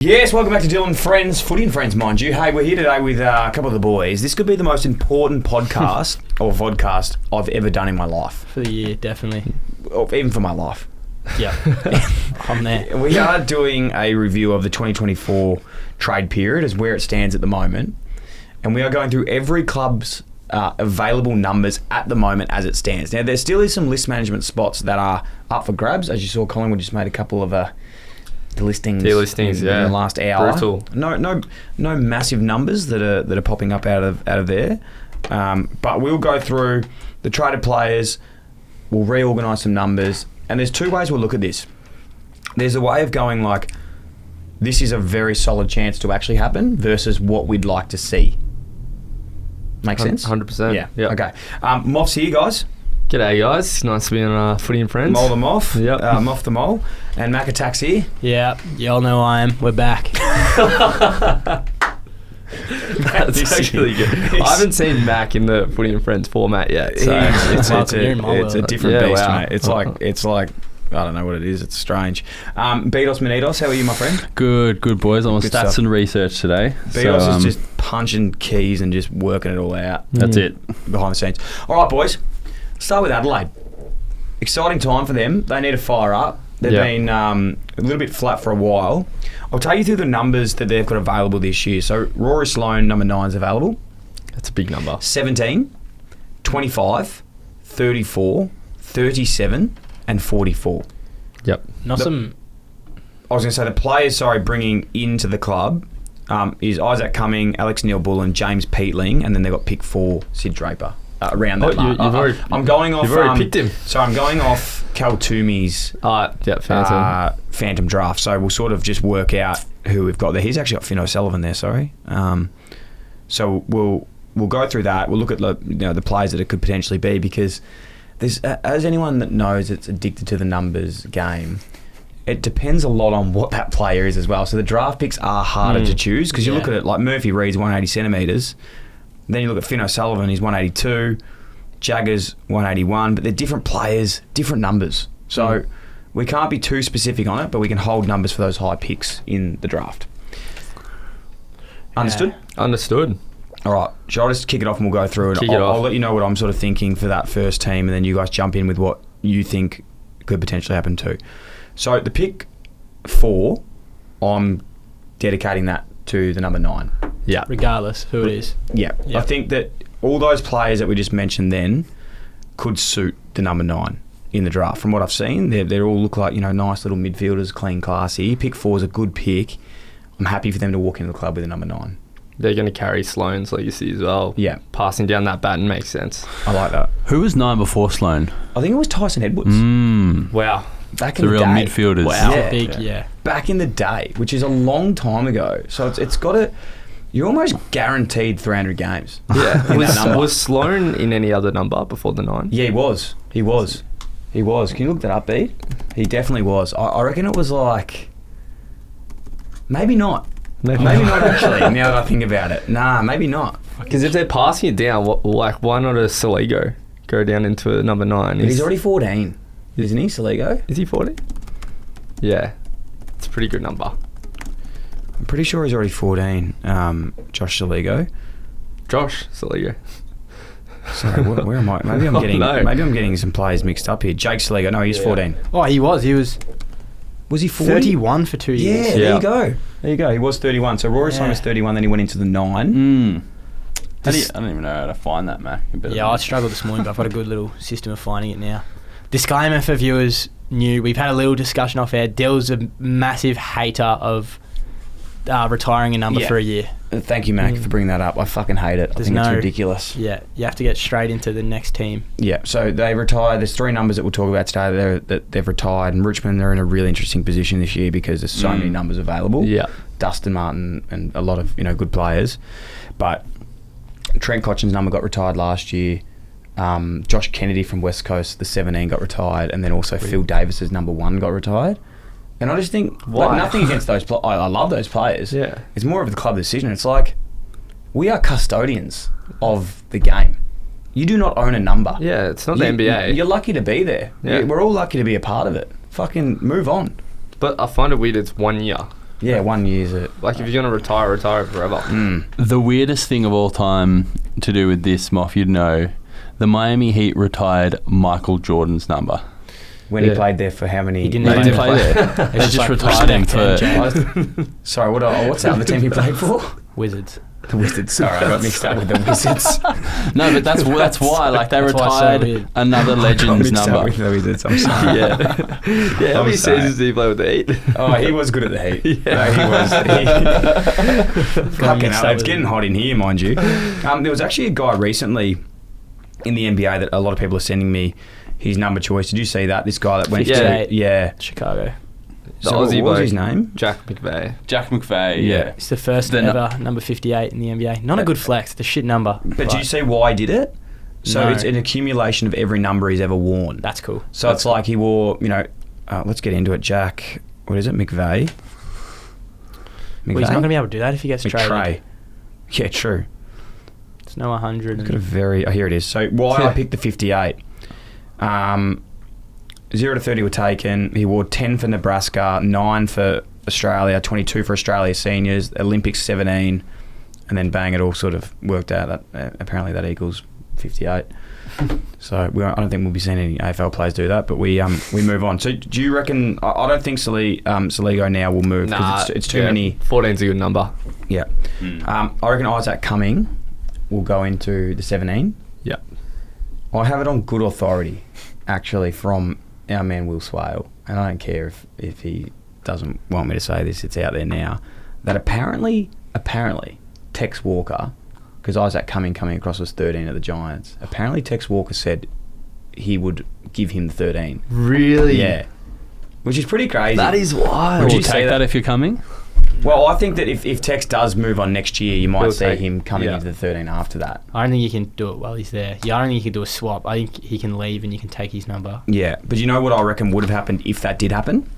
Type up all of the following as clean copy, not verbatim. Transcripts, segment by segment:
Yes, welcome back to Dyl Friends, Footy and Friends, mind you. Hey, we're here today with a couple of the boys. This could be the most important podcast or vodcast I've ever done in my life. For the year, definitely. Or even for my life. Yeah, I'm there. We are doing a review of the 2024 trade period as where it stands at the moment. And we are going through every club's available numbers at the moment as it stands. Now, there still is some list management spots that are up for grabs. As you saw, Collingwood just made a couple of delistings in the last hour. Brutal. No massive numbers that are popping up out of there. But we'll go through the traded players. We'll reorganise some numbers, and there's two ways we'll look at this. There's a way of going like, this is a very solid chance to actually happen versus what we'd like to see. Make sense? 100%. Yeah. Yep. Okay. Moff's here, guys. G'day, guys. Nice to be on Footy and Friends. Mole the Moff. Yep. Moff the Mole. And Mack Attack's here. Yeah, y'all know I am. We're back. That's actually good. I haven't seen Mac in the Footy and Friends format yet. So it's a different beast, wow. mate. It's like I don't know what it is. It's strange. Beatos Manitos, how are you, my friend? Good, boys. I'm on Good stats stuff. and research today. Beatos is just punching keys and just working it all out. That's it. Behind the scenes. All right, boys. Start with Adelaide. Exciting time for them. They need to fire up. They've been a little bit flat for a while. I'll take you through the numbers that they've got available this year. So Rory Sloane, number 9, is available. That's a big number. 17, 25, 34, 37 and 44. Yep. I was going to say the players, bringing into the club is Isaac Cumming, Alex Neil-Bullen, James Peatling, and then they've got pick 4, Sid Draper. Around that mark. You've already picked him. So I'm going off Cal Toomey's Phantom draft. So we'll sort of just work out who we've got there. He's actually got Finn O'Sullivan there, so we'll go through that. We'll look at the players that it could potentially be, because there's as anyone that knows that's addicted to the numbers game, it depends a lot on what that player is as well. So the draft picks are harder to choose, because you look at it like Murphy Reed's 180 centimetres. Then you look at Finn O'Sullivan, he's 182. Jaggers, 181. But they're different players, different numbers. So we can't be too specific on it, but we can hold numbers for those high picks in the draft. Understood? Understood. All right. Shall I just kick it off and we'll go through it? I'll let you know what I'm sort of thinking for that first team, and then you guys jump in with what you think could potentially happen too. So the pick 4, I'm dedicating that to the number 9. Yeah. Regardless who it is. Yeah. Yep. I think that all those players that we just mentioned then could suit the number 9 in the draft. From what I've seen, they all look like, nice little midfielders, clean, classy. Pick 4 is a good pick. I'm happy for them to walk into the club with a number 9. They're going to carry Sloane's legacy as well. Yeah. Passing down that baton makes sense. I like that. Who was 9 before Sloane? I think it was Tyson Edwards. Wow. Back in the real day. midfielders. Wow. Yeah. Back in the day, which is a long time ago. So it's got to... You're almost guaranteed 300 games. Yeah. in that number. Was Sloane in any other number before the 9? Yeah, he was. Can you look that up, Bede? He definitely was. I reckon it was like... Maybe not. Maybe not actually, now that I think about it. Nah, maybe not. Because if they're passing it down, why not a Saligo go down into a number 9? But he's already 14. Isn't he, Saligo? Is he 14? Yeah. It's a pretty good number. I'm pretty sure he's already 14, Josh Saligo. Josh Saligo. Sorry, where am I? Maybe I'm getting some players mixed up here. Jake Saligo. No, he's 14. Oh, he was. He was. Was he 40? 31 for 2 years. Yeah, there you go. He was 31. So Rory Sloane was 31, then he went into the 9. I don't even know how to find that, Mac. I struggled this morning, but I've got a good little system of finding it now. Disclaimer for viewers new. We've had a little discussion off air. Dell's a massive hater of retiring a number for a year. Thank you, Mac, for bringing that up. I fucking hate it. I think it's ridiculous. Yeah, you have to get straight into the next team. Yeah, so they retired. There's 3 numbers that we'll talk about today that they've retired. And Richmond, they're in a really interesting position this year because there's so many numbers available. Yeah. Dustin Martin and a lot of good players. But Trent Cotchin's number got retired last year. Josh Kennedy from West Coast, the 17, got retired. And then also Phil Davis's number 1 got retired. And I just think, nothing against those players. I love those players. Yeah. It's more of the club decision. It's like, we are custodians of the game. You do not own a number. Yeah, it's not the NBA. You're lucky to be there. Yeah. We're all lucky to be a part of it. Fucking move on. But I find it weird it's 1 year. Yeah, 1 year's it. Like, if you're going to retire it forever. The weirdest thing of all time to do with this, Moff, you'd know, the Miami Heat retired Michael Jordan's number. When he played there for how many? He didn't They play didn't play there. They just retired him for... Sorry, what's that other team he played for? Wizards. The Wizards. Sorry, I got mixed up with the Wizards. No, but that's why. Like, they That's why it's so retired weird. another legend's number. With the Wizards. I'm sorry. Yeah. How many sorry. seasons did he play with the Heat? Oh, he was good at the Heat. Yeah. No, he was. Fucking hell, it's getting hot in here, mind you. There was actually a guy recently in the NBA that a lot of people are sending me his number choice. Did you see that? This guy that went 58. to... Yeah. Chicago. The So Aussie what was bloke. his name? Jack McVeigh. Jack McVeigh, yeah. It's the first Then- ever number 58 in the NBA. Not a good flex. It's a shit number. But do you see why he did it? So No. it's an accumulation of every number he's ever worn. That's cool. So it's like he wore, let's get into it. Jack, what is it? McVeigh? Well, he's not going to be able to do that if he gets traded. McRae. Yeah, true. It's no 100. Got a And very... Oh, here it is. So why I picked the 58. 0 to 30 were taken. He wore 10 for Nebraska, 9 for Australia, 22 for Australia seniors, Olympics 17, and then bang, it all sort of worked out. That apparently that equals 58. So I don't think we'll be seeing any AFL players do that, but we move on. So do you reckon? I don't think Saligo now will move because it's too many. 14's a good number. Yeah. I reckon Isaac Cumming will go into the 17. Yeah. I have it on good authority, actually, from our man Will Swale, and I don't care if he doesn't want me to say this, it's out there now, that apparently Tex Walker, because Isaac coming across was 13 at the Giants, apparently Tex Walker said he would give him the 13. Really? Yeah. Which is pretty crazy. That is wild. Would Would you you say take that? that if you're coming? Well, I think that if Tex does move on next year, you might He'll see take- him coming yeah. into the 13 after that. I don't think you can do it while he's there. Yeah, I don't think you can do a swap. I think he can leave and you can take his number. Yeah, but you know what I reckon would have happened if that did happen?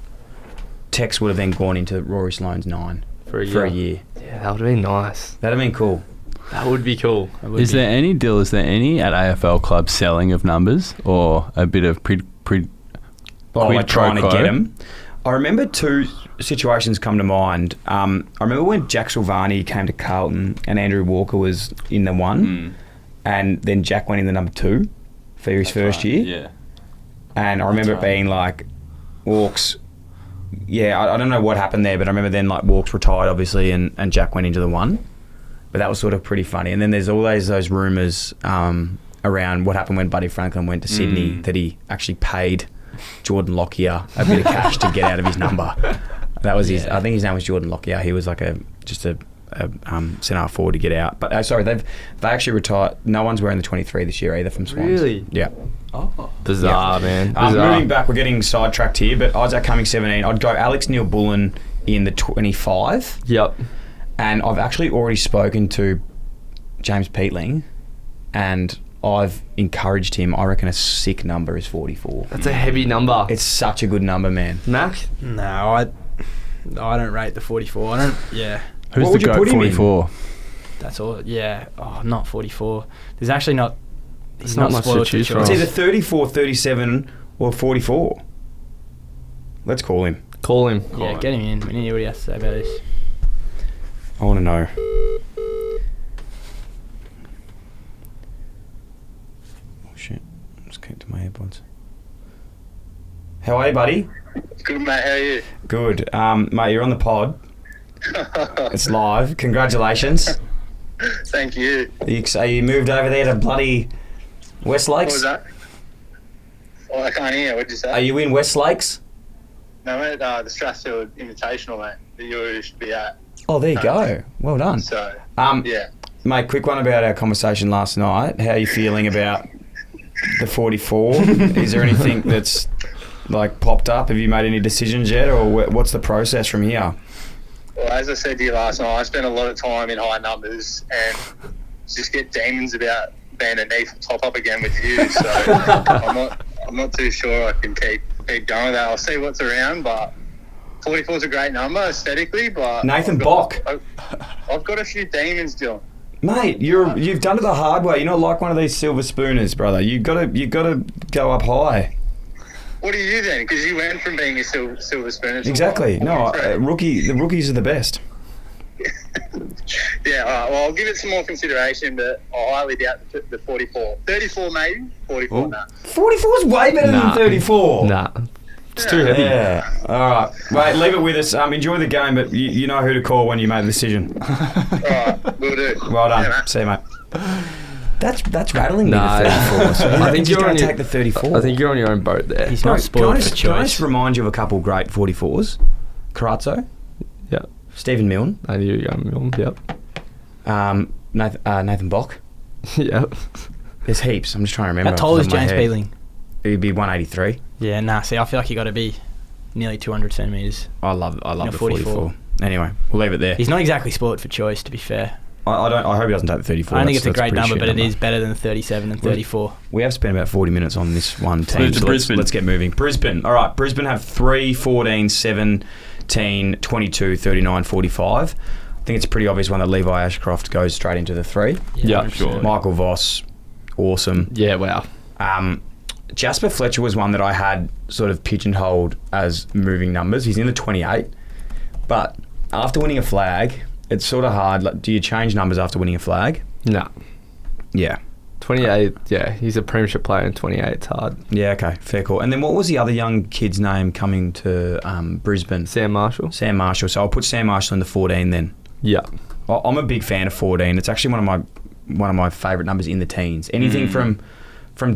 Tex would have then gone into Rory Sloane's 9 For a year. Yeah, that would have been nice. That'd have been cool. That would be cool. It would Is be. there any at AFL Clubs selling of numbers or a bit of Oh, quid like trying pro to quo? get him. I remember two situations come to mind. I remember when Jack Silvani came to Carlton and Andrew Walker was in the 1, and then Jack went in the number 2 for his first year. Yeah. And I remember it being like, Walks... Yeah, I don't know what happened there, but I remember then like Walks retired, obviously, and Jack went into the 1. But that was sort of pretty funny. And then there's always those rumours around what happened when Buddy Franklin went to Sydney, that he actually paid Jordan Lockyer a bit of cash to get out of his number. That was his... I think his name was Jordan Lockyer. He was like a centre forward to get out. But sorry, they actually retired. No one's wearing the 23 this year either from Swans. Really? Yeah. Bizarre, man. Bizarre. Moving back, we're getting sidetracked here, but Isaac Cumming 17. I'd go Alex Neil-Bullen in the 25. Yep. And I've actually already spoken to James Peatling, and I've encouraged him. I reckon a sick number is 44. That's a heavy number. It's such a good number, man. Mac? No, I don't rate the 44. I don't. Yeah, Who's What the would you GOAT put him in? 44? that's all. Yeah. Oh, not 44. There's actually not. He's not not much to spoiled choose to from. It's choice. either 34, 37, or 44. Let's call him. Call him. Yeah, get him in. We need to hear what he has to say about this. I want to know. Oh, shit. Just connect to my AirPods. How are you, buddy? Good, mate. How are you? Good. Mate, you're on the pod. It's live. Congratulations. Thank you. You moved over there to bloody West What Lakes? was that? Oh, I can't hear. What did you say? Are you in West Lakes? No, mate. The Strathfield Invitational, mate, that you should be at. Oh, there you go. Well done. So, Um, yeah. Mate, quick one about our conversation last night. How are you feeling about the 44? Is there anything that's like popped up? Have you made any decisions yet, or what's the process from here? Well, as I said to you last night, I spent a lot of time in high numbers and just get demons about being a knee top up again with you. So I'm not too sure I can keep going with that. I'll see what's around, but 44 is a great number aesthetically. But Nathan Bock. I've got a few demons, Dylan. Mate, you've done it the hard way. You're not like one of these silver spooners, brother. You gotta go up high. What are you then? Because you went from being a silver spooner to Exactly. what? No, the rookies are the best. Yeah, all right. Well, I'll give it some more consideration, but I highly doubt the 44. 34 maybe? 44, nah. 44 is way better than 34. Nah. It's too heavy. Yeah. All right. Wait, leave it with us. Enjoy the game, but you know who to call when you make the decision. All right, we'll do. Well done. Yeah, mate. See you, mate. That's rattling me, Nah, the 34. So I think you're you're going on to your- take the 34. I think you're on your own boat there. He's Bro, not spoiled for Can I choice. just remind you of a couple great 44s? Carazzo, Yeah. Stephen Milne, I knew you were young. Yep. Nathan Bock. Yep. There's heaps. I'm just trying to remember. How tall off is the top of my James head. Beeling? He'd be 183. Yeah, see, I feel like you got to be nearly 200 centimetres. I love the 44. 44. Anyway, we'll leave it there. He's not exactly spoiled for choice, to be fair. I hope he doesn't take the 34. I don't think That's it's a great pretty number, shit but it is better than 37 and 34. We have spent about 40 minutes on this one team, move to so Brisbane. let's get moving. Brisbane. All right, Brisbane have 3, 14, 17, 22, 39, 45. I think it's a pretty obvious one that Levi Ashcroft goes straight into the 3. Yeah, 100%. sure. Michael Voss, awesome. Yeah, wow. Jasper Fletcher was one that I had sort of pigeonholed as moving numbers. He's in the 28, but after winning a flag, it's sort of hard. Like, do you change numbers after winning a flag? Nah. Yeah. 28, yeah, he's a premiership player in 28, it's hard. Yeah, okay, fair call. And then what was the other young kid's name coming to Brisbane? Sam Marshall? Sam Marshall. So I'll put Sam Marshall in the 14 then. Yeah. I'm a big fan of 14. It's actually one of my favourite numbers in the teens. Anything from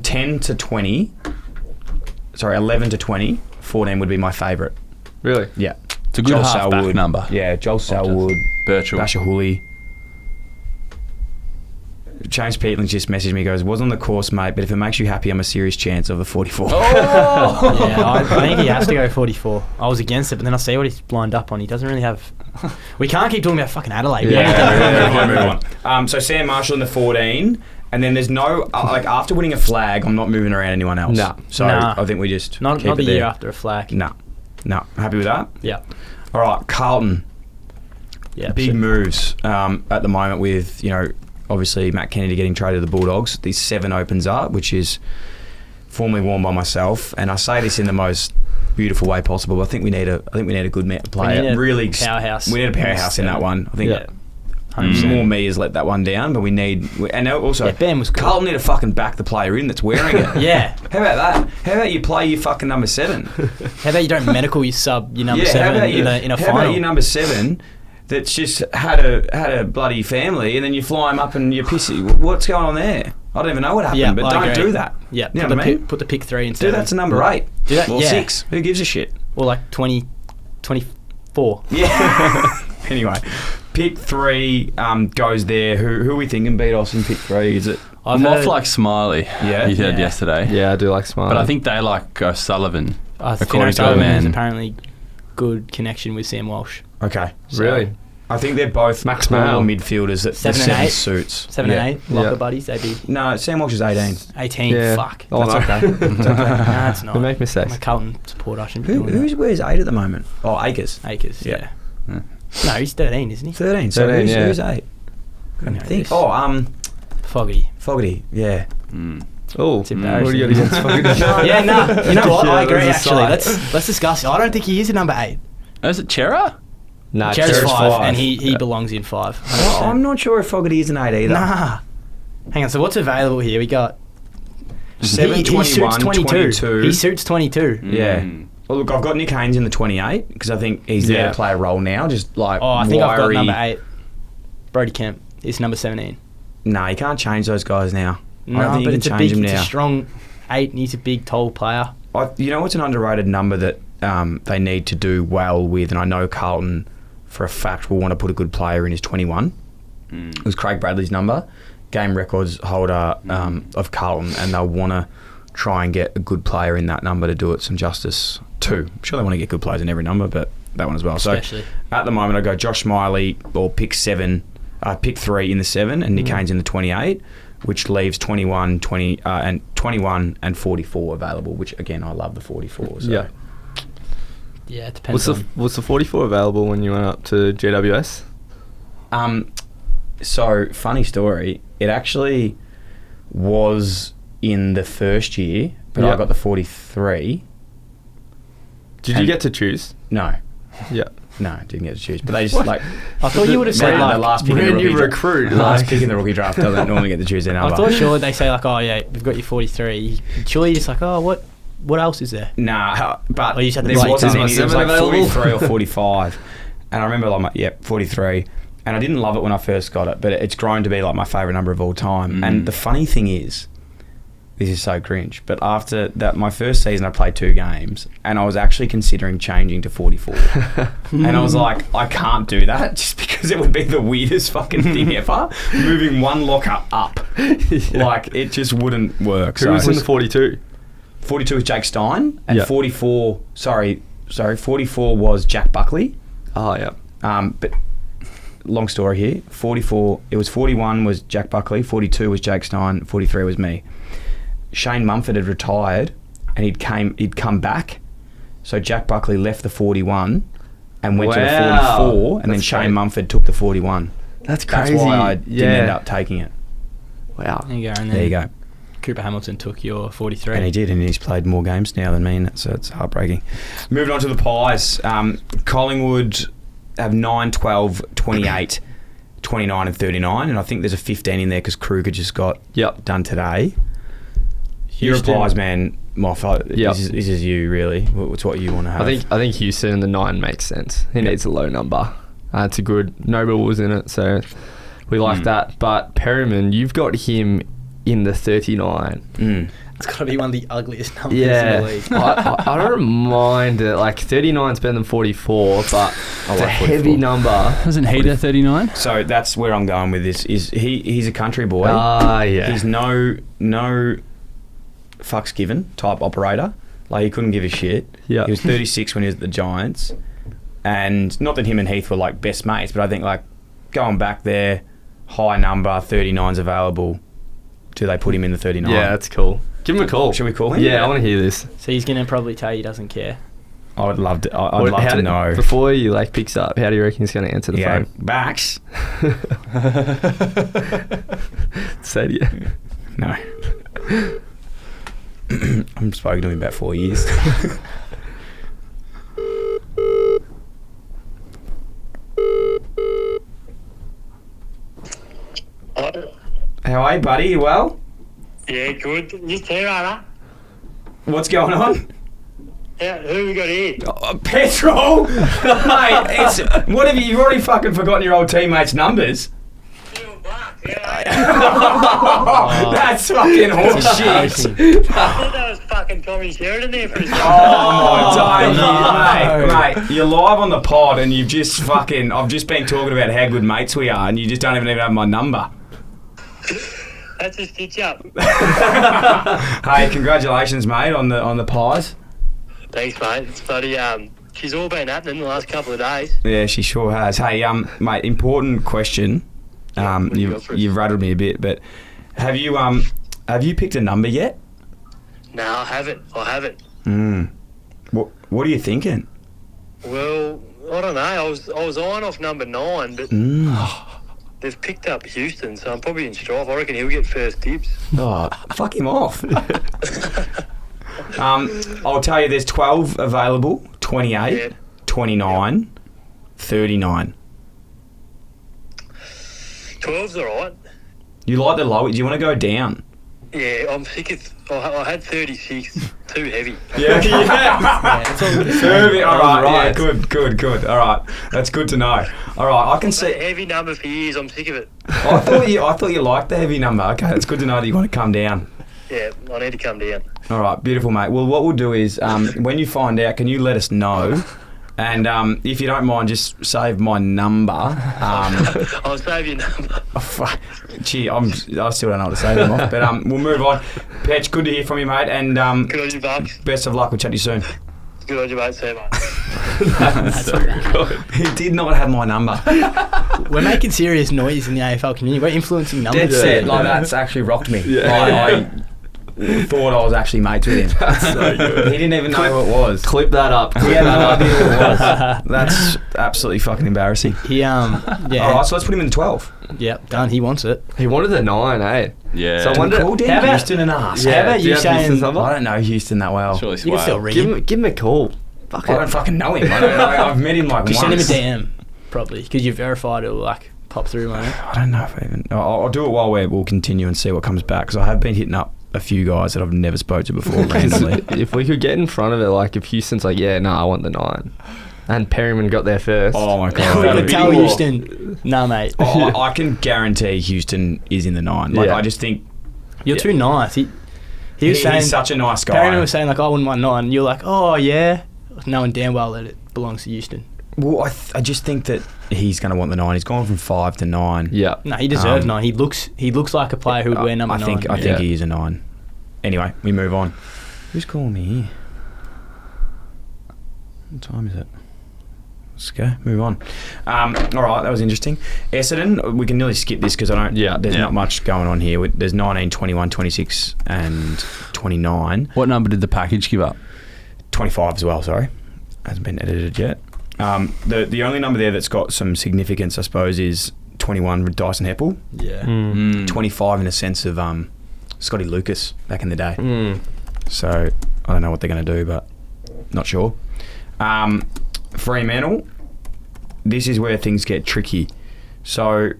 10 to 20, 11 to 20, 14 would be my favourite. Really? Yeah. It's a good Joel half-back Selwood. number. Yeah, Joel Selwood, Birchall. Basher Hooley. James Peatling just messaged me, goes, was on the course, mate, but if it makes you happy, I'm a serious chance of the 44. Oh! Yeah, I think he has to go 44. I was against it, but then I see what he's lined up on. He doesn't really have... We can't keep talking about fucking Adelaide. Yeah, move on. So Sam Marshall in the 14, and then there's no... after winning a flag, I'm not moving around anyone else. Nah. So Nah. I think we just Not keep the it year there. after a flag. No. Happy with that? Yeah. All right, Carlton. Yeah. Big moves at the moment with, obviously Matt Kennedy getting traded to the Bulldogs. These 7 opens up, which is formerly worn by myself, and I say this in the most beautiful way possible. I think we need a good player. We need a really powerhouse. We need a powerhouse in that one. I think Yeah. 100%. more me has let that one down, but we need. And also, Yeah, Ben was good. Carlton need to fucking back the player in that's wearing it. Yeah. How about that? How about you play your fucking number 7? How about you don't medical your sub, your number How 7 about in a how final? about your number 7 that's just had a bloody family, and then you fly him up and you piss it? What's going on there? I don't even know what happened, Yeah, but I don't agree. do that. Yeah, You know what I mean? put the pick 3 in Do 7. that to number 8. Do that, Or yeah. 6. Who gives a shit? Or like 24. Yeah. Anyway, pick 3 goes there. Who are we thinking beat us in pick 3? Is it? I've Moff heard, like Smiley. Yeah? He said Yeah. yesterday. Yeah, I do like Smiley. But I think they like Sullivan. According to Sullivan. has apparently good connection with Sam Walsh. Okay. Really? I think they're both Max normal Mail. midfielders that 7 the and 7 8. suits. 7 Yeah. and 8, locker Yeah. buddies, they'd be No, Sam Walsh is 18. 18. Yeah. Fuck. Oh, That's no. okay. It's okay. Nah, it's not. They make I'm mistakes. a Carlton supporter. I shouldn't be Who doing wears 8 at the moment? Oh, Akers. that. Acres, Yeah. yeah. No, he's 13, isn't he? 13. So 13, yeah. who's 8? know Think. this. Oh, Foggy. Fogarty. Yeah. Oh, It's what do you got embarrassing. against Fogarty? Yeah, no. You know what? Yeah, I agree, there's a actually. side. Let's discuss it. I don't think he is a number 8. Oh, is it Chera? Nah, Cherry's Cherry's 5, 5. and he belongs in 5. Oh, I'm not sure if Fogarty is an 8 either. Nah. Hang on, so what's available here? We got... 7, he 21, suits 22. He suits 22. Yeah. Mm. Well, look, I've got Nick Haynes in the 28 because I think he's there Yeah. to play a role now. Just like Oh, I think I've got wiry. number 8. Brody Kemp is number 17. Nah, you can't change those guys now. I don't No, think you but can it's a change big, them it's now. a strong 8, and he's a big, tall player. You know what's an underrated number that they need to do well with, and I know Carlton for a fact will want to put a good player in, is 21. It was Craig Bradley's number, game records holder of Carlton, and they'll want to try and get a good player in that number to do it some justice too. I'm sure they want to get good players in every number, but that one as well. Especially. So at the moment I go Josh Smiley or pick 3 in the 7 and Nick Haynes in the 28, which leaves 21 and 44 available, which again I love the 44. So. Yeah. Yeah, it depends Was the 44 available when you went up to GWS? So funny story. It actually was in the first year, but I Yeah. got the 43. Did you get to choose? No. Yeah. No, didn't get to choose. But they just like... I thought you would have said the like last pick in the brand new rookie recruit. The last pick in the rookie draft doesn't normally get to choose their number. I thought sure they say like, oh yeah, we've got you 43. Surely you're just like, oh what else is there? Nah, but Oh, you just had the there right wasn't time. any. It was Seven like available? 43 or 45. And I remember like, 43. And I didn't love it when I first got it, but it's grown to be like my favourite number of all time. And the funny thing is, this is so cringe, but after that, my first season I played 2 games and I was actually considering changing to 44. And I was like, I can't do that just because it would be the weirdest fucking thing ever. Moving one locker up. Like, it just wouldn't work. Who was in the 42? 42 was Jake Stein and Yeah. 44 was Jack Buckley. Oh, yeah. But long story here. 44, it was 41 was Jack Buckley, 42 was Jake Stein, 43 was me. Shane Mumford had retired and he'd come back. So Jack Buckley left the 41 and went to the 44 and then Shane great. Mumford took the 41. That's That's crazy. why I didn't end up taking it. Wow. There you go. And then There you go. Cooper Hamilton took your 43. And he did, and he's played more games now than me, so it's heartbreaking. Moving on to the Pies. Collingwood have 9, 12, 28, 29 and 39, and I think there's a 15 in there because Kruger just got done today. Houston. You're a Pies man, Moff. Yep. This is you, really. It's what you want to have. I think Houston and the 9 makes sense. He needs a low number. It's a good... Noble was in it, so we like that. But Perryman, you've got him in the 39. It's got to be one of the ugliest numbers Yeah. in the league. I don't mind it. Like, 39's better than 44, but it's like a heavy 44. number. Wasn't he the 39? So that's where I'm going with this. Is he's a country boy. Yeah. He's no fucks given type operator. Like, he couldn't give a shit. Yeah. He was 36 when he was at the Giants. And not that him and Heath were like best mates, but I think like going back there, high number, 39's available. Do they put him in the 39? Yeah, that's cool. Give him a call. Should we call him? Yeah, I want to hear this. So he's going to probably tell you he doesn't care. I would love to. I'd love to know. Before he like picks up, how do you reckon he's going to answer the Yeah, phone? Bax. Say to you. No. I'm spoken to him about 4 years. How are you, buddy? You well? Yeah, good. Just here, Anna. What's going on? Yeah, who we got here? Petrol? Mate, what have you've already fucking forgotten your old teammates' numbers? That's fucking horse shit. I thought that was fucking Tommy Sheridan there for a second. Oh, mate, you're live on the pod and you've just fucking... I've just been talking about how good mates we are and you just don't even have my number. That's a stitch up. Hey, congratulations, mate, on the Pies. Thanks, mate. It's bloody, she's all been happening the last couple of days. Yeah, she sure has. Hey, mate, important question. What do you got for us? You've rattled me a bit, but have you picked a number yet? No, I haven't. What are you thinking? Well, I don't know. I was eyeing off number 9, but they've picked up Houston, so I'm probably in strife. I reckon he'll get first dibs. Oh, fuck him off. I'll tell you, there's 12 available, 28, Yeah. 29, 39. 12's all right. You like the low? Do you want to go down? Yeah, I'm sick of... I had 36. Too heavy. Yeah. It's all good. Perfect. All right. Right. Yeah, good. All right. That's good to know. All right. I can It's a see... heavy number for years. I'm sick of it. I thought you liked the heavy number. Okay, it's good to know that you want to come down. Yeah, I need to come down. All right, beautiful, mate. Well, what we'll do is, when you find out, can you let us know? And if you don't mind, just save my number. I'll save your number. Oh, fuck. Gee, I still don't know what to say them off. But we'll move on. Petch, good to hear from you, mate. And Good on you, Bucks. best of luck. We'll chat to you soon. Good on you, mate. See you, mate. That's so good. He did not have my number. We're making serious noise in the AFL community. We're influencing numbers. Dead set. Like, that's actually rocked me. Yeah. I thought I was actually mates with him. That's so good. He didn't even know who it was. Clip that up. He had no idea who it was. That's absolutely fucking embarrassing. He yeah. All right, so let's put him in the 12. Yep, done. He wants it. He wanted the 9, eh? Yeah. So I wonder... Call down How about- Houston and ask. Yeah, How about do you have saying- Houston's number? I don't know Houston that well. Surely You can still Swale. read. Give him a call. I don't fucking know him. I've met him like Just once. send him a DM, probably, because you've verified it'll like pop through, won't it? I don't know if I even... I'll do it while we'll continue and see what comes back, because I have been hitting up a few guys that I've never spoke to before randomly. If we could get in front of it, like if Houston's like, yeah, no, I want the 9, and Perryman got there first. Oh my We God. could tell Houston, nah, mate. I can guarantee Houston is in the 9. Like, Yeah. I just think You're too nice. He was saying... he's such a nice guy. Perryman was saying, like, I wouldn't want 9. You're like, oh, yeah. Knowing damn well that it belongs to Houston. Well, I just think that he's going to want the 9. He's gone from 5 to 9. Yeah. No, he deserves 9. He looks like a player who would wear number 9. I think he is a 9. Anyway, we move on. Who's calling me here? What time is it? Let's go. Move on. All right, that was interesting. Essendon, we can nearly skip this because there's not much going on here. There's 19, 21, 26 and 29. What number did the package give up? 25 as well, sorry. Hasn't been edited yet. The only number there that's got some significance, I suppose, is 21 with Dyson Heppel. Yeah. 25 in a sense of Scotty Lucas back in the day. So I don't know what they're going to do, but not sure. Fremantle, this is where things get tricky. So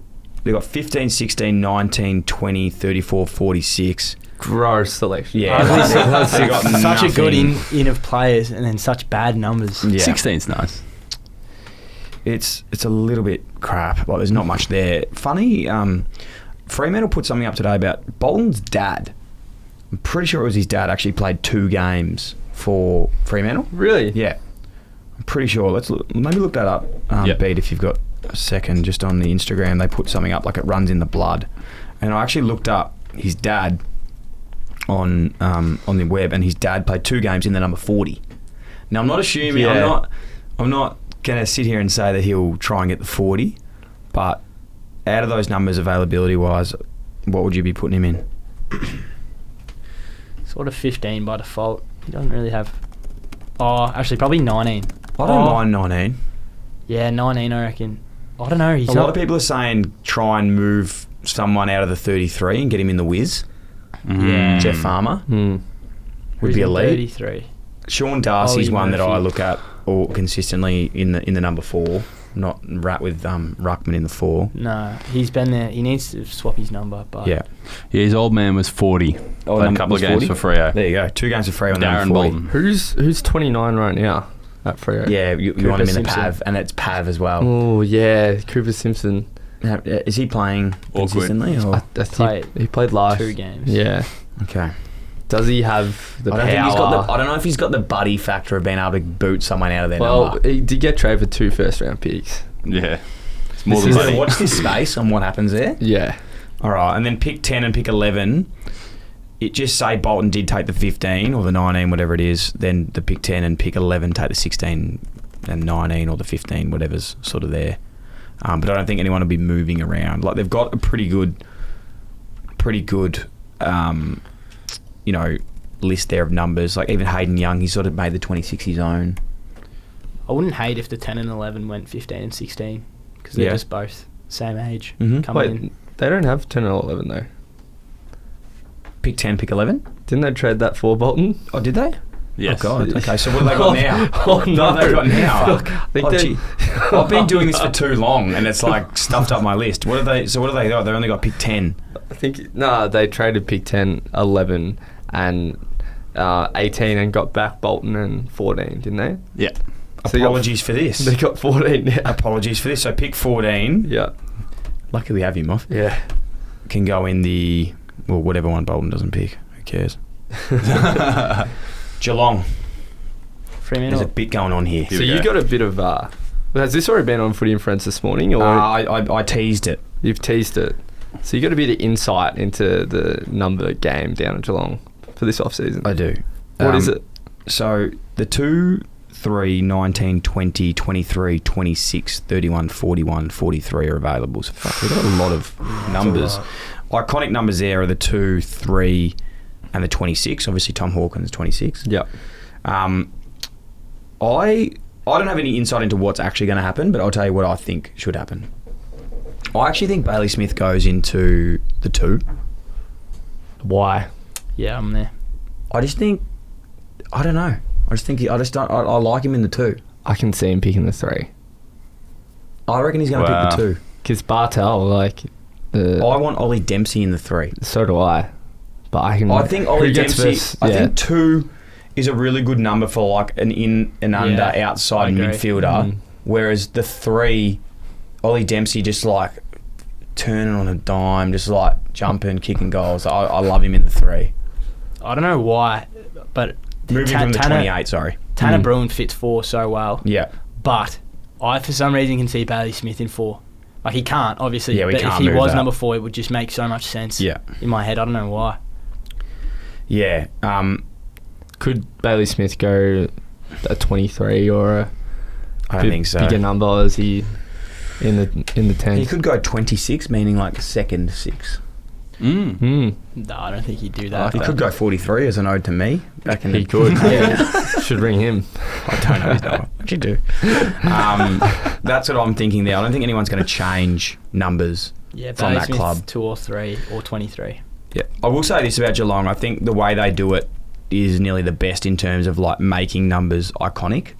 they've got 15, 16, 19, 20, 34, 46. Gross selection. Yeah. They got Such a good nothing. in of players and then such bad numbers. Yeah. 16's nice. It's a little bit crap. Like, there's not much there. Funny, Fremantle put something up today about Bolton's dad. I'm pretty sure it was his dad actually played 2 games for Fremantle. Really? Yeah. I'm pretty sure. Maybe look that up, Beat, if you've got a second, just on the Instagram. They put something up like it runs in the blood. And I actually looked up his dad on the web, and his dad played 2 games in the number 40. Now, I'm not assuming... Yeah. I'm not going to sit here and say that he'll try and get the 40, but out of those numbers availability-wise, what would you be putting him in? Sort of 15 by default. He doesn't really have... Oh, actually, probably 19. I don't mind 19. Yeah, 19, I reckon. I don't know. He's A not... lot of people are saying try and move someone out of the 33 and get him in the whiz. Yeah. Jeff Farmer would Who's be in elite. 33. Sean Darcy's Ollie one that I Murphy. look at or consistently in the number 4, not rat with Ruckman in the 4. No, he's been there. He needs to swap his number, but... Yeah. Yeah, his old man was 40. Oh, Played a couple of games 40? for Freo. There you go. 2 games for Freo and Darren then 40. Bolton. Who's 29 right now at Freo? Yeah, you want him Cooper in the Simpson. Pav, and it's Pav as well. Oh, yeah. Cooper Simpson. Is he playing Awkward. consistently? Or? He played last. 2 games. Yeah. Okay. Does he have the I power? don't know if he's got the buddy factor of being able to boot someone out of their Well, number. he did get traded for 2 first-round picks. Yeah. It's more than So buddy. watch this space on what happens there. Yeah. All right, and then pick 10 and pick 11. It just say Bolton did take the 15 or the 19, whatever it is. Then the pick 10 and pick 11 take the 16 and 19 or the 15, whatever's sort of there. But I don't think anyone will be moving around. Like, they've got a pretty good, list there of numbers. Like, even Hayden Young, he sort of made the 26 his own. I wouldn't hate if the 10 and 11 went 15 and 16 because they're Yeah. just both same age Mhm. coming Wait, in. they don't have 10 or 11, though. Pick 10, pick 11. Didn't they trade that for Bolton? Oh, did they? Yes. Oh, God. Okay, so what have they got now? Oh, no. What have they got now? Look, I think they- gee. I've been doing this for too long, and it's like stuffed up my list. What have they got? They only got pick 10. I think they traded pick 10, 11, and 18, and got back Bolton and 14, didn't they? Yeah. So they got- Apologies for this. They got 14. Yeah. Apologies for this. So pick 14. Yeah. Lucky we have him off. Yeah. Can go in the whatever one Bolton doesn't pick. Who cares? Geelong. There's a Fremantle. bit going on here. So you got a bit of. Has this already been on Footy and Friends this morning, or I teased it. you've teased it? So you got a bit of insight into the number game down at Geelong for this off season. I do. What is it? So the 2, 3, 19, 20, 23, 26, 31, 41, 43 are available. So fuck, we've got a lot of numbers. Iconic numbers there are the 2, 3, and the 26. Obviously, Tom Hawkins 26. Yep. I don't have any insight into what's actually going to happen, but I'll tell you what I think should happen. I actually think Bailey Smith goes into the 2. Why? Yeah, I'm there. I just think, I don't know. I like him in the 2. I can see him picking the 3. I reckon he's going to pick the 2. Because Bartel, like... I want Ollie Dempsey in the 3. So do I. But I think Ollie Dempsey... I think 2 is a really good number for like an in and under outside midfielder. Whereas the 3, Ollie Dempsey just like turning on a dime, just like jumping, kicking goals. I love him in the 3. I don't know why, but... Moving from the 28, sorry. Tanner Bruin fits 4 so well. Yeah. But I, for some reason, can see Bailey Smith in 4. Like, he can't, obviously. Yeah, but can't if he move was that. number 4, it would just make so much sense in my head. I don't know why. Yeah. Could Bailey Smith go a 23 or a I don't think so. bigger number? Is he in the 10s? He could go 26, meaning like second 6. No, I don't think he'd do that. He could go 43 as an ode to me. He could. Yeah. Should ring him. I don't know his number. Actually do. That's what I'm thinking there. I don't think anyone's going to change numbers from Bailey that Smith's club. 2 or 3 or 23. Yeah, I will say this about Geelong. I think the way they do it is nearly the best in terms of like making numbers iconic.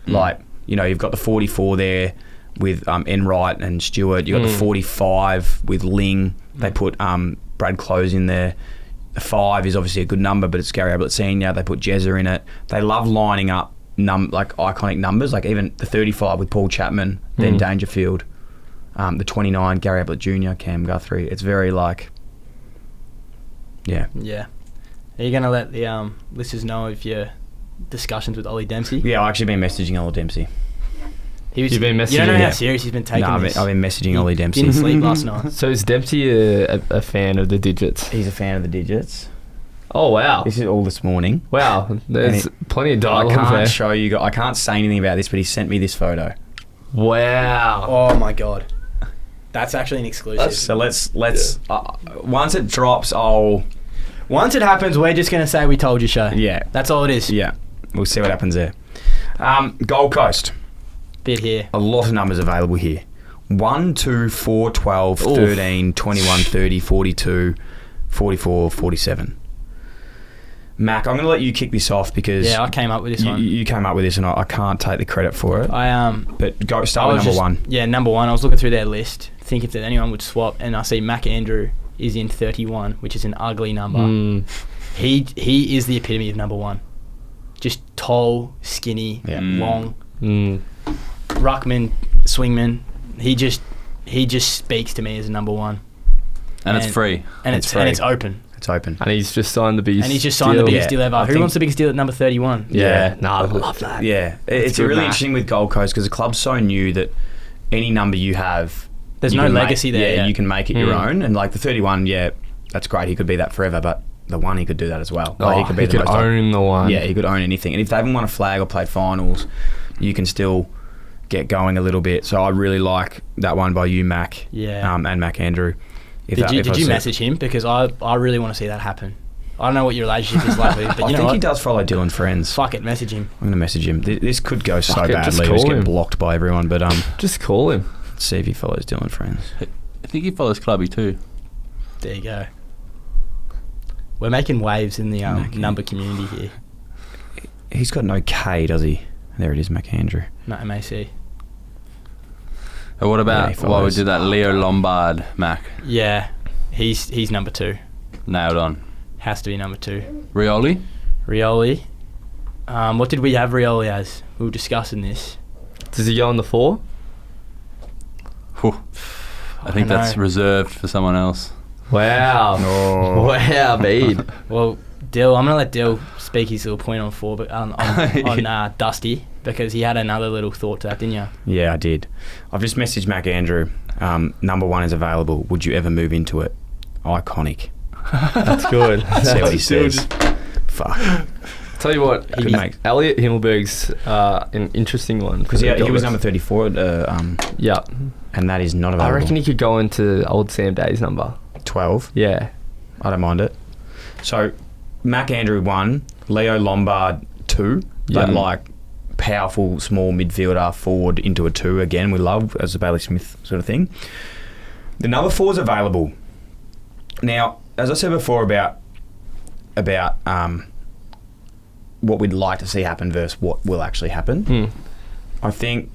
Like, you know, you've got the 44 there with Enright and Stewart. You've got the 45 with Ling. They put Brad Close in there. The 5 is obviously a good number, but it's Gary Ablett Senior. They put Jezza in it. They love lining up like iconic numbers, like even the 35 with Paul Chapman, then Dangerfield. The 29, Gary Ablett Jr., Cam Guthrie. It's very like, yeah. Are you going to let the listeners know of your discussions with Ollie Dempsey? Yeah, I've actually been messaging Ollie Dempsey. You've been messaging You don't know him? how serious he's been taking this. I've been messaging Ollie Dempsey. Didn't sleep last night. So is Dempsey a fan of the digits? He's a fan of the digits. Oh, wow. This is all this morning. Wow. There's plenty of I dialogue can't there. show you. I can't say anything about this, but he sent me this photo. Wow. Oh, my God. That's actually an exclusive. So let's once it drops, Once it happens, we're just going to say we told you so. Yeah. That's all it is. Yeah. We'll see what happens there. Gold Coast. Bit here. A lot of numbers available here. 1, 2, 4, 12, 13, 21, 30, 42, 44, 47. Mac, I'm going to let you kick this off because... Yeah, I came up with this one. You came up with this and I can't take the credit for it. But start with number 1. Yeah, number 1. I was looking through their list, thinking if anyone would swap, and I see Mac Andrew is in 31, which is an ugly number. He is the epitome of number 1. Just tall, skinny, long. Ruckman, swingman. He just speaks to me as a number 1. And it's free. And it's open. It's open. And he's just signed the biggest deal ever. Who wants the biggest deal at number 31? Yeah. I love that. Yeah. It's really interesting with Gold Coast because the club's so new that any number you have... There's no legacy there. Yeah, you can make it your own. And like the 31, that's great. He could be that forever, but the 1, he could do that as well. Like, he could own the 1. Yeah, he could own anything. And if they haven't won a flag or played finals, you can still get going a little bit. So I really like that one by you, Mac. Yeah. And Mac Andrew. Did you message him? Because I really want to see that happen. I don't know what your relationship is like with him, but I think he does follow Dylan Friends. Fuck it, message him. I'm going to message him. This could go so Fuck it, badly. just Just call get him. blocked by everyone. But Just call him. let's see if he follows Dylan Friends. I think he follows Clubby too. There you go. We're making waves in the number community here. He's got no K, does he? There it is, Mac Andrew. No, MAC. What Yeah, about he while we follows. did that, Leo Lombard, Mac? Yeah, he's number 2. Nailed on. Has to be number 2. Rioli? Rioli. What did we have Rioli as? We were discussing this. Does he go on the 4? Whew. I think don't that's know. reserved for someone else. Wow. Oh. Wow, babe. Well, Dyl, I'm gonna let Dyl speak his little point on 4, but on Dusty, because he had another little thought to that, didn't you? Yeah, I did. I've just messaged Mac Andrew. Number 1 is available. Would you ever move into it? Iconic. That's good. Let's see what he says. Fuck. Tell you what, Could make- Elliot Himmelberg's an interesting one. Because he was number 34 at, Yeah. and that is not I available. reckon he could go into old Sam Day's number. 12. Yeah. I don't mind it. So, Mac Andrew 1, Leo Lombard 2, but Yeah. like powerful small midfielder forward into a 2 again. We love as a Bailey Smith sort of thing. The number 4 is available. Now, as I said before about what we'd like to see happen versus what will actually happen. Mm. I think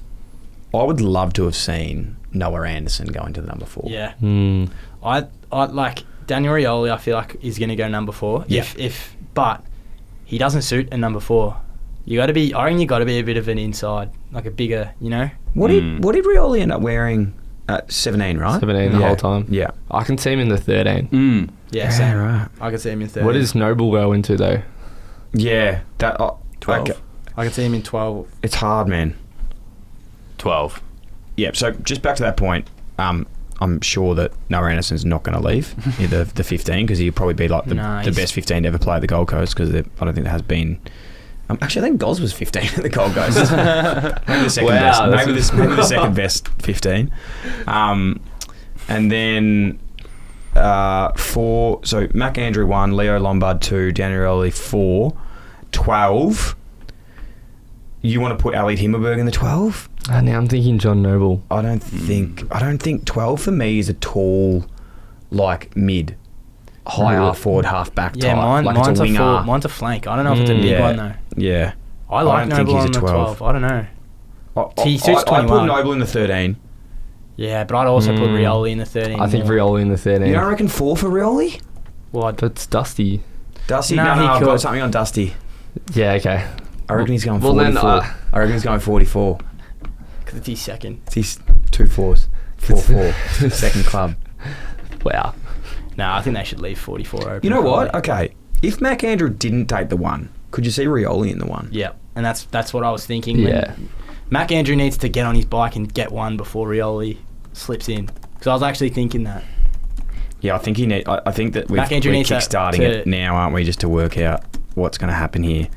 I would love to have seen Noah Anderson going to the number 4. Yeah. Mm. I like Daniel Rioli. I feel like is going to go number 4. Yeah. But he doesn't suit a number 4. You got to be. I reckon you got to be a bit of an inside, like a bigger. You know. What did Rioli end up wearing at 17? Right. 17 the whole time. Yeah. I can see him in the 13. Mm. Yeah. Same. Right. I can see him in 13. What does Noble go into though? Yeah. That 12? I can see him in 12. It's hard, man. 12. Yeah. So just back to that point. I'm sure that Noah Anderson's not going to leave the 15 because he'll probably be like the best 15 to ever play at the Gold Coast because I don't think there has been. Actually, I think Goz was 15 at the Gold Coast. Maybe the second best. Maybe the second best 15. And then 4. So Mac Andrew 1, Leo Lombard 2, Daniel Rioli 4, 12. You want to put Ali Himmelberg in the 12? Now I'm thinking John Noble. I don't think 12 for me is a tall, like mid, high half forward, half back type. Mine's it's a winger. mine's a flank. I don't know if it's a big one though. Yeah. I like don't think Noble he's on a the 12. 12. I don't know. He suits I put 21. Noble in the 13. Yeah, but I'd also put Rioli in the 13. I think Rioli in the 13. You don't reckon 4 for Rioli? Well, That's Dusty. Dusty? No, No, he I've could. got something on Dusty. Yeah, okay. I reckon he's going Well, 44. then, I reckon he's going 44. because it's his second. He's 2 4s. 4-4. Second club. Wow. No, I think they should leave 44 open. You know what? probably. Okay. If Mac Andrew didn't take the 1, could you see Rioli in the 1? Yeah, and that's what I was thinking. Yeah. Mac Andrew needs to get on his bike and get 1 before Rioli slips in. Because I was actually thinking that. Yeah, I think I think that we're Mac Andrew needs kickstarting to- it now, aren't we? Just to work out what's going to happen here.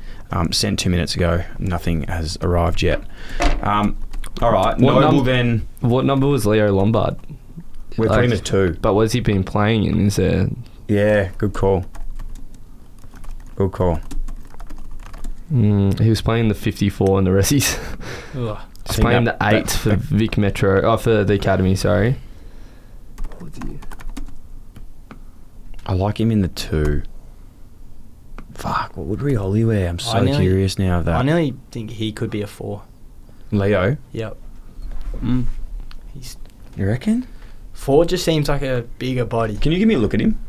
Sent 2 minutes ago. Nothing has arrived yet. All right, Noble then. What number was Leo Lombard? We're putting him as 2. But what's he been playing in? Is there... Yeah, good call. Good call. He was playing the 54 in the Resies. Ugh. He's playing the 8 for Vic Metro. Oh, for the Academy, sorry. I like him in the 2. Fuck, what would Rioli wear? I'm so nearly- curious now of that. I nearly think he could be a 4. Leo, Yep. Mm. He's you reckon? 4 just seems like a bigger body. Can you give me a look at him?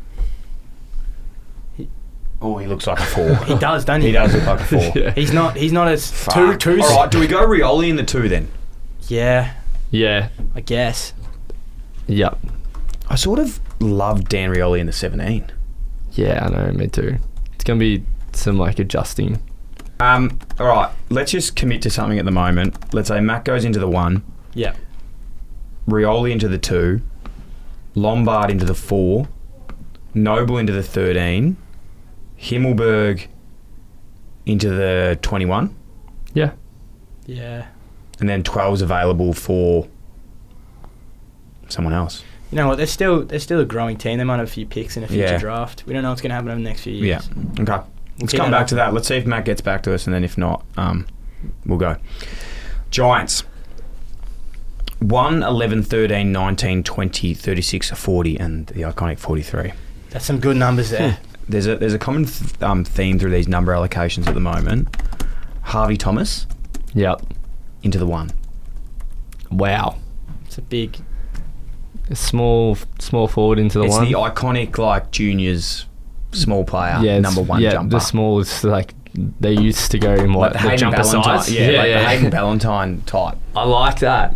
Oh, he looks like a 4. He does, doesn't he? He does look like a 4. Yeah. He's not as Fuck. two. All right, do we go Rioli in the 2 then? Yeah, Yeah. I guess. Yep. I sort of love Dan Rioli in the 17. Yeah, I know. Me too. It's going to be some, like, adjusting. All right, let's just commit to something at the moment. Let's say Mac goes into the 1, Yeah. Rioli into the 2, Lombard into the 4, Noble into the 13, Himmelberg into the 21, Yeah. Yeah. and then 12's available for someone else. You know what? They're still a growing team. They might have a few picks in a future Yeah. draft. We don't know what's going to happen over the next few Yeah. years. Okay. Let's keep come that back up. to that. Let's see if Matt gets back to us, and then if not, we'll go. Giants. 1, 11, 13, 19, 20, 36, 40, and the iconic 43. That's some good numbers there. There's a common theme through these number allocations at the moment. Harvey Thomas Yep. into the 1. Wow. It's a big. A small forward into the It's 1. the iconic, like, juniors small player, yeah, number 1 yeah, jumper. the small is like they used to go in what Like the jumper Ballantyne, size. yeah, the Hayden Ballantyne type. I like that.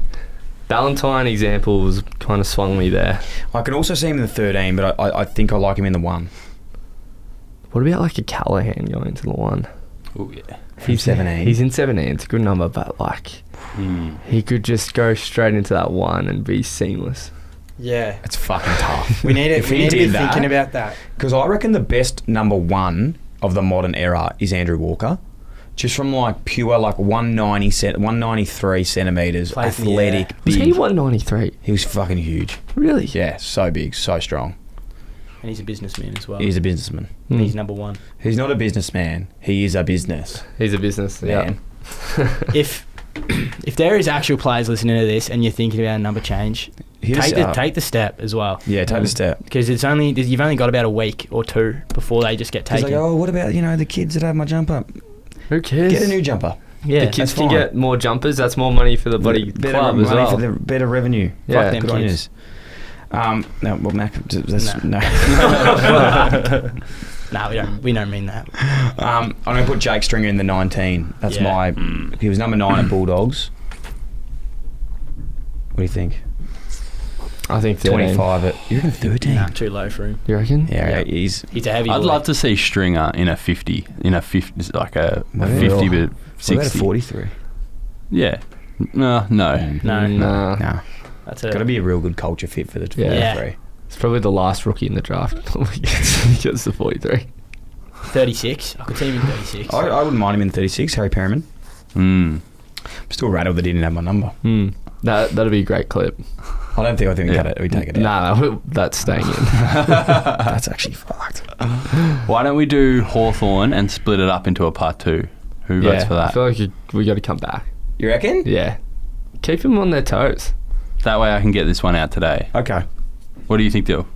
Ballantyne examples kind of swung me there. I can also see him in the 13, but I think I like him in the 1. What about like a Callahan going into the 1? Oh, yeah. He's 17. He's in 17. It's a good number, but like he could just go straight into that 1 and be seamless. Yeah. It's fucking tough. We need it. If We he need to be did that- thinking about that. Because I reckon the best number 1 of the modern era is Andrew Walker. Just from like pure like 193 centimetres, Plays in the athletic, air. Was big. he 193? He was fucking huge. Really? Yeah, so big, so strong. And he's a businessman as well. He's a businessman. And he's number 1. He's not a businessman. He is a business He's a business man. If there is actual players listening to this and you're thinking about a number change, Hit us up. take the step as well. Yeah, take the step. Because you've only got about a week or 2 before they just get He's taken. like, oh, what about the kids that have my jumper? Who cares? Get a new jumper. Yeah, The kids that's can fine. get more jumpers. That's more money for the bloody Better club as money well. for the better revenue. Yeah. Fuck them Good on kids. yous. No, well, Mac, that's, no. No, we don't mean that. I'm going to put Jake Stringer in the 19. That's Yeah. He was number 9 at Bulldogs. What do you think? I think 13. 25 at... You reckon 13? Nah, too low for him. You reckon? Yeah, he's... He's a heavy I'd boy. love to see Stringer in a 50. Like a What 50 about- but What about a 60. 43? Yeah. No. No. Nah. Nah. That's Got to be a real good culture fit for the Yeah. 43. It's probably the last rookie in the draft. He gets the 43. 36. I could see him in 36. I wouldn't mind him in 36, Harry Perriman. Mm. I'm still rattled that he didn't have my number. That'd be a great clip. I think we cut it. We take it out. Nah, that's staying in. That's actually fucked. Why don't we do Hawthorn and split it up into a part 2? Who votes for I that? feel like we got to come back. You reckon? Yeah. Keep them on their toes. That way I can get this one out today. Okay. What do you think, Dyl?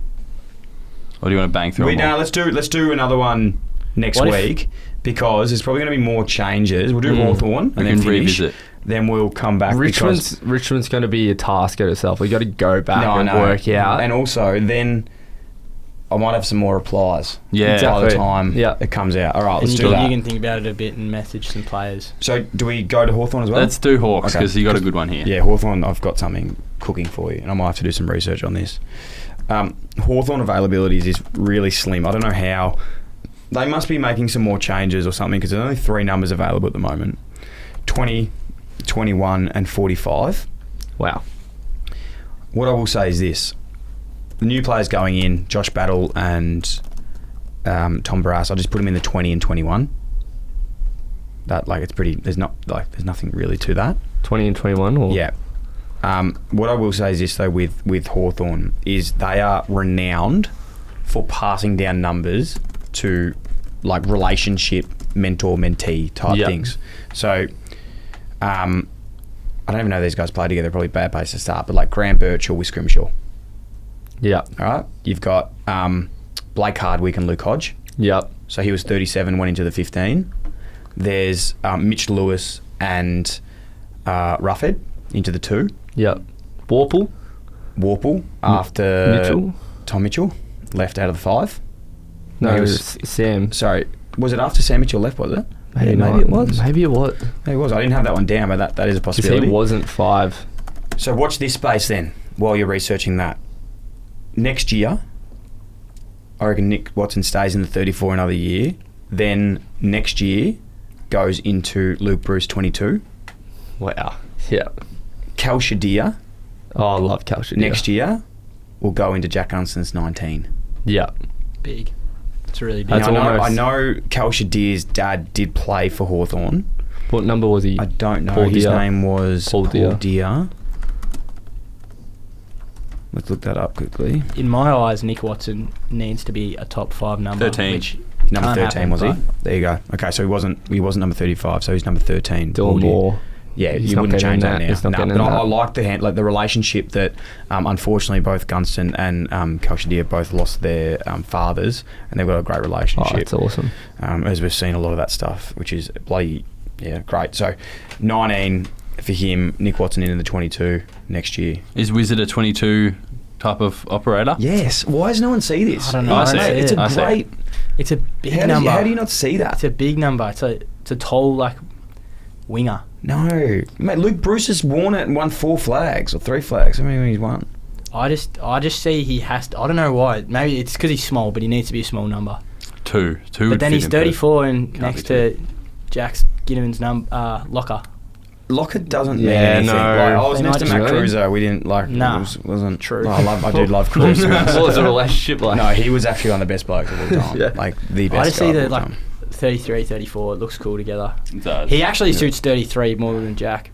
Or do you want to bang through them all? Let's do another one next What if- week because there's probably going to be more changes. We'll do Hawthorn and We then can finish. revisit. Then we'll come back. Richmond's going to be a task in itself. We got to go back No, I and know. work out. And also, then I might have some more replies. Yeah. By the Exactly. time Yeah. it comes out. All right, And let's you do that. can think about it a bit and message some players. So, do we go to Hawthorn as well? Let's do Hawks Okay. because you got a good one here. Yeah, Hawthorn, I've got something cooking for you, and I might have to do some research on this. Hawthorn availabilities is really slim. I don't know how. They must be making some more changes or something because there's only 3 numbers available at the moment. 20, 21 and 45. Wow. What I will say is this. The new players going in, Josh Battle and Tom Barras, I'll just put them in the 20 and 21. It's pretty, there's nothing really to that. 20 and 21? Or? Yeah. What I will say is this though with Hawthorn is they are renowned for passing down numbers to like relationship mentor-mentee type things. So I don't even know these guys play together, probably bad place to start, but like Graham Birchall with Scrimshaw. Yeah. All right. You've got Blake Hardwick and Luke Hodge. Yep. So he was 37, went into the 15. There's Mitch Lewis and Ruffhead into the 2. Yep. Warple after Mitchell? Tom Mitchell left out of the 5. No, He it was- was Sam. Sorry, was it after Sam Mitchell left, was it? Maybe Maybe it was. Maybe it was. Maybe it was. I didn't have that one down, but that is a Because possibility. he wasn't 5. So watch this space then while you're researching that. Next year, I reckon Nick Watson stays in the 34 another year. Then next year goes into Luke Bruce 22. Wow. Yeah. Cal Shadir Oh, I love Calcium. next year will go into Jack Gunston's 19. Yeah. Big. It's really big. That's Now, I almost- know Cal Shadir's dad did play for Hawthorn. What number was he? I don't know. Paul His Deere. name was Paul Paul Deere. Deere. Let's look that up quickly. In my eyes, Nick Watson needs to be a top 5 number. 13. Which Number can't 13 happen, was he? but- There you go. Okay, so he wasn't number 35, so he's number 13. Paul Dylan Deere. Moore. Yeah, He's you not wouldn't getting change that that. now. He's not No, getting but that. I like the relationship that unfortunately both Gunston and Kalshadir both lost their fathers, and they've got a great Oh, relationship. that's awesome. As we've seen a lot of that stuff, which is bloody great. So 19 for him, Nick Watson into the 22 next year. Is Wizard a 22 type of operator? Yes. Why does no one see this? I don't know. I see Mate, it. It's a I see it. great. It's a big How number. do you not see that? It's a big number. It's a tall winger. No, mate. Luke Bruce has worn it and won 4 flags or 3 flags. I mean, he's won. I just see he has to. I don't know why. Maybe it's because he's small, but he needs to be a small number. Two But would then fit he's in 34 and Can't next be to Jack's Ginnivan's locker. Lockett doesn't mean Yeah, anything. no. Like, I was They next might to just Matt really- Cruiser. We didn't like. Nah. Wasn't True. I do love Cruiser. What was the relationship like? No, he was actually one of the best blokes of all time. Yeah. Like the best. I just guy see of that all like time. 33, 34. It looks cool together. It does. He actually suits 33 more than Jack.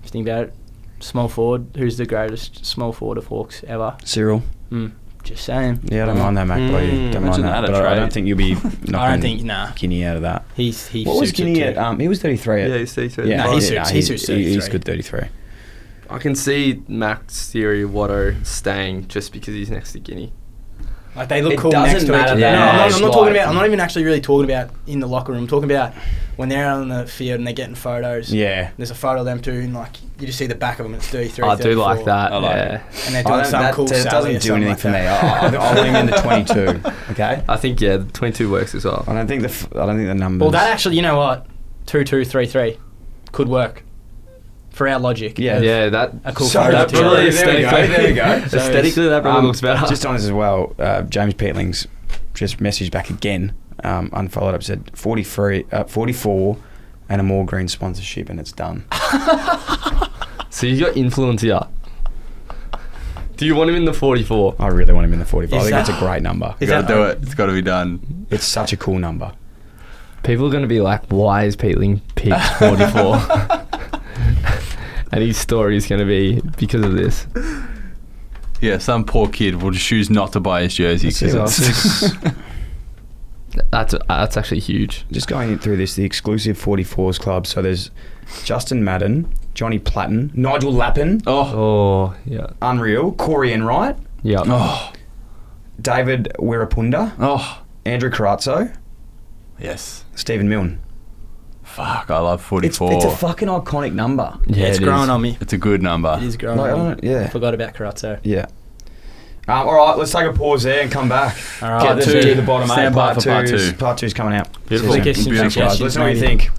If you think about it, small forward. Who's the greatest small forward of Hawks ever? Cyril. Just saying. Yeah, I don't mind that, Mac. Don't mind Imagine that. that, a But I don't trade. think you'll be knocking I don't think. Nah. Kinney out of that. He What was suits it Kinney too. at? He was 33. Yeah, he's 33. Yeah, No, he yeah, suits- he suits He's 33. good 33. I can see Max theory Watto staying just because he's next to Guinea. Like they look It cool doesn't next to matter each other. that No, much, I'm not like- talking about. I'm not even actually really talking about in the locker room. I'm talking about when they're out on the field and they're getting photos. Yeah. There's a photo of them too, and like you just see the back of them. It's 33. I do like 34, that. I like yeah. it. And they're doing some cool. It doesn't do anything for me. I want him in the 22. Okay. I think the 22 works as well. I don't think the numbers. Well, that actually, you know what, 2-2-3-3 could work for our logic. Yeah. Yeah, that A cool So photo that too. probably there we go. Aesthetically, that probably looks better. Just on this as well, James Peatling's just messaged back again, unfollowed up, said 44 and a more green sponsorship and it's done. So you got influence here. Do you want him in the 44? I really want him in the 45. I Is think that- that's a great number. You got to do it. It's got to be done. It's such a cool number. People are going to be like, why is Peatling picked 44? And his story is going to be because of this. Yeah, some poor kid will just choose not to buy his jersey because it's That's actually huge. Just going through this, the exclusive 44s club. So there's Justin Madden, Johnny Platten, Nigel Lappin, Oh, yeah. unreal, Corey Enright, Yeah. oh, David Wirapunda, oh, Andrew Carazzo, yes. Stephen Milne. Fuck, I love It's 44. a fucking iconic number. Yeah, it's it growing is. on me. It's a good number. It is growing Like, I on me. don't, yeah, Forgot about Carazzo. yeah. All right, let's take a pause there and come back. All right. Get Part to two. the bottom eight. Stand by for part two. Part two's coming out. Beautiful. See you soon. Quickest Beautiful, guys. suggestions, Let us know what you maybe. think.